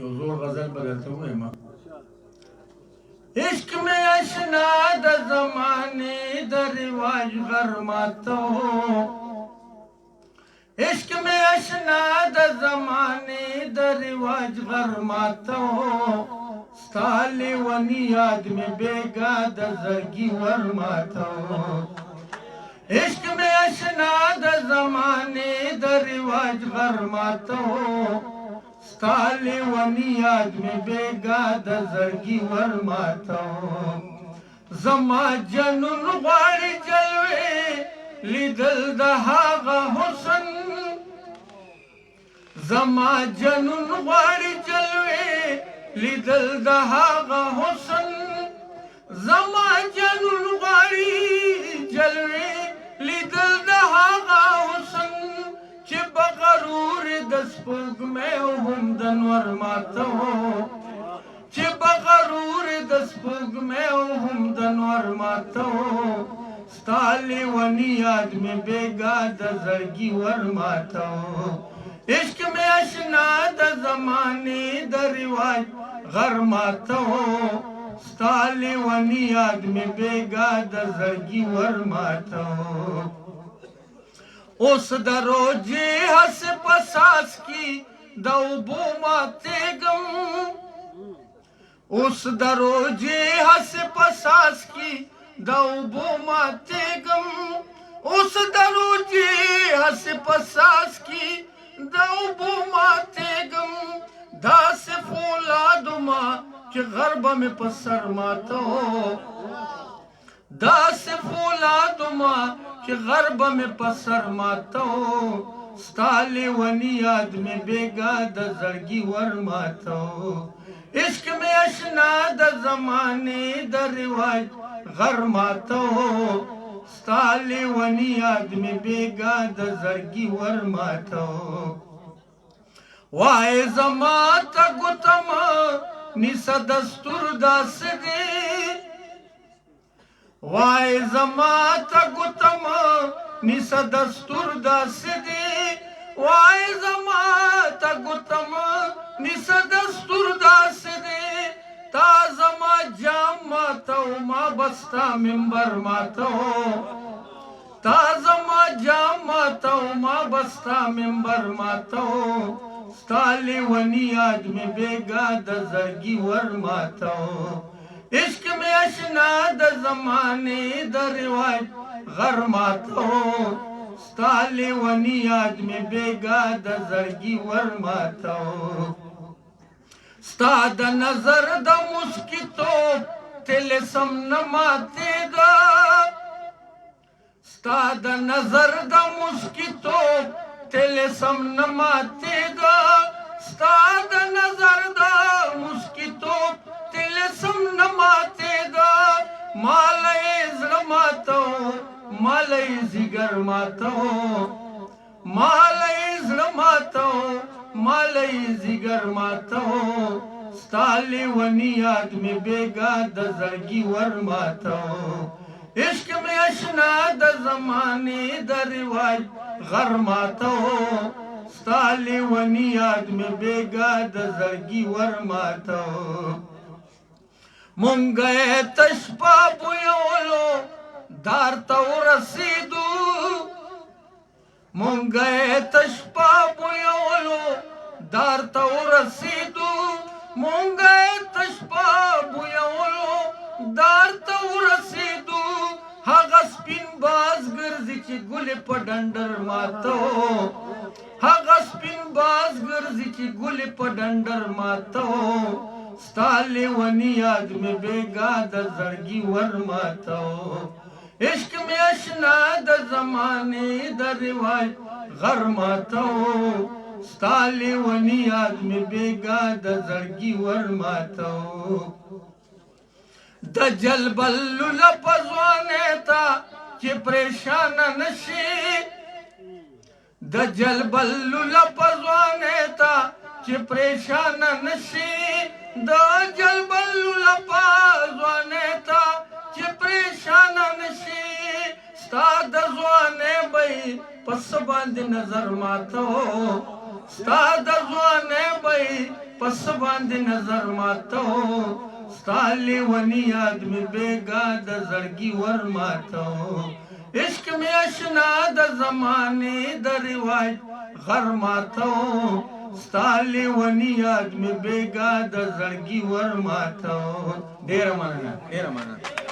یو زوړ غزل به درته ووایم. عشق میں اشنا د زمانے د رواج غرماتا ہو، عشق میں اشنا د زمانے د رواج غرماتا ہو، ستالے ونی یاد میں بیگا د زرگی ورماتا ہو. عشق میں اشنا د زمانے د رواج غرماتا ہو، ستالے ونی یاد میں بیگا د زرگی ورماتا ہو. زما جنون غواړي جلوه لیدل د هغه حسن، زما جنون غواړي جلوه لیدل د هغه حسن، زما جنون غواړي جلوه لیدل د هغه حسن، چې بغرور د سپوږمۍ هم د نور ماته هو، چې بغرور د سپوږمۍ هم د نور ماته هو، ستا لیونی یاد مې بیګا د زړګي ور ماته هو. عشق میں اشنا د زمانے د رواج غر ماته هو، ستا لیونی یاد مې بیګا د زړګي ور ماته هو. اوس د روجې هس پساس کی د اوبو ماتېږم، اوس د روجې هس پساس کی د اوبو ماتېږم، اوس د روجې هس پساس کی د اوبو ماتېږم، داسې فولادو ما چې غربه مې په سر ماته هو، داسې فولادو ما چې غربه مې په سر ماته هو، ستا لیونی یاد مې بیګا د زړګي ور ماته هو. عشق میں اشنا د زمانے د رواج غر ماته هو، ستا لیونی یاد مې بیګا د زړګي ور ماته هو. وای زما ته ګوتم نیسه دستور داسې دی، وای زما ته ګوتم نیسه دستور داسې دی، وای زما ته ګوتم نیسه دستور داسې دی، تا زما جام ماته و ما بستا منبر ماته هو، تا زما جام ماته و ما بستا منبر ماته هو، ستا لیونی یاد مې بیګا د زړګي ور ماته هو. عشق میں اشنا د زمانے د رواج غر ماته هو، ستا لیونی یاد مې بیګا د زړګي ور ماته هو. ستا د نظر د مسکی توب طلسم نه ماتېږه، ستا د نظر د مسکی توب طلسم نه ماتېږه، ستا د نظر د مسکی توب طلسم نه ماتېږه، ماله یې زړه ماته هو، ماله یې ځیګر ماته هو، ماله یې زړه ماته هو، ماله یې ځیګر ماته هو، ستا لیونی یاد مې بیګا د زړګي ور ماته هو. عشق میں اشنا د زمانے د رواج غر ماته هو، ستا لیونی یاد مې بیګا د زړګي ور ماته هو. مونږ یې تش په بویولو دار ته ورسېدو، مونږ یې تش په بویولو دار ته ورسېدو، مونږ یې تش په بویولو دار ته ورسېدو، هغه سپین باز ګرځي چې ګلې په ډنډر ماته هو، هغه سپین باز ګرځي چې ګلې په ډنډر ماته هو، ستا لیونی یاد مې بیګا د زړګي ور ماته هو. عشق میں اشنا د زمانے د رواج غر ماته هو، ستا لیونی یاد مې بیګا د زړګي ور ماته هو. د جلبلو لپزوانې ته چې پریشان نشي، د جلبلو لپزوانې ته چې پریشان نشي، د جلبلو لپزوانې ته چې پریشان نشي، ستا د ځوانۍ به پس باندې نظر ماته هو، ستا د ځوانۍ به پس باندې نظر ماتو ستالی ونی یاد می بیگا د زړګي ور ماتو عشق می اشنا د زمانه د رواج غر ماتو ستالی ونی یاد می بیگا د زړګي ور ماتو ډیر مننه